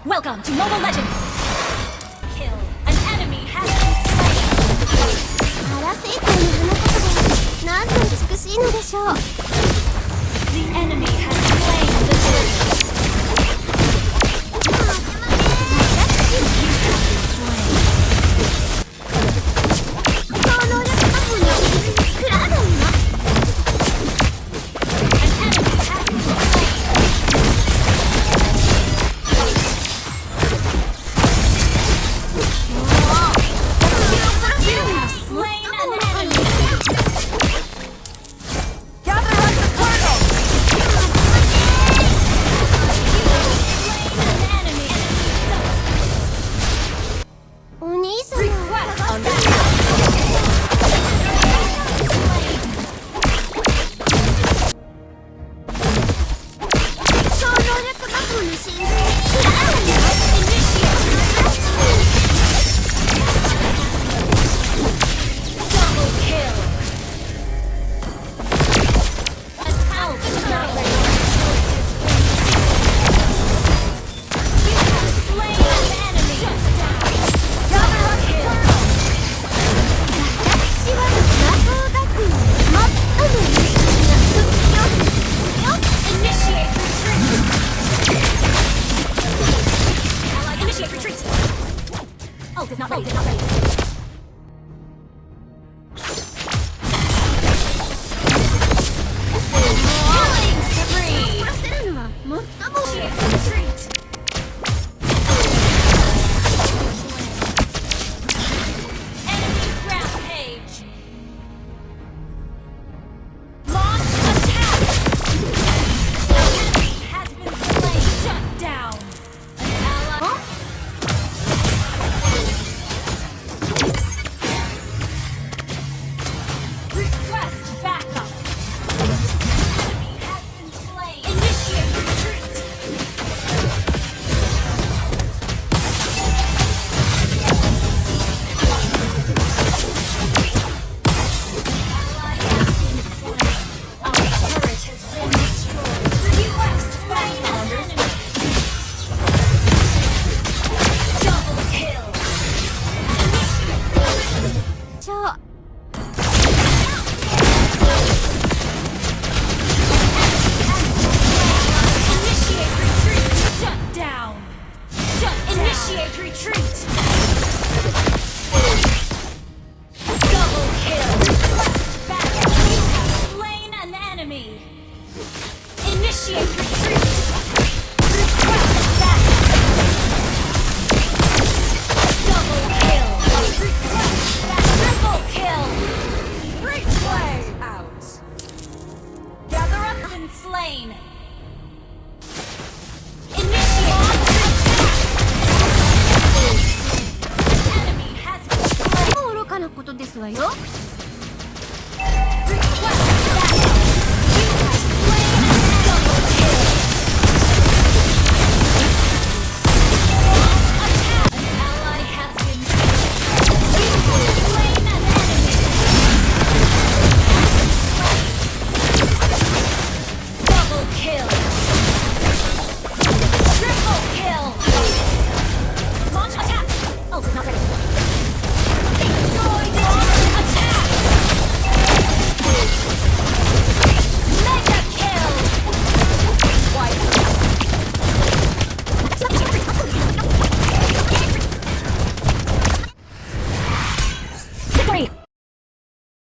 Welcome to Mobile Legends! Kill. An enemy has been slain! パラセーターの花言葉なんと美しいのでしょう。 The enemy has slain the turtle! Initiate retreat! Double kill! Back! You have slain an enemy! Initiate retreat! Request back! Double kill! Request back! Triple kill! Replay out! Gather up and slain! Initiate! 愚かなことですわよ。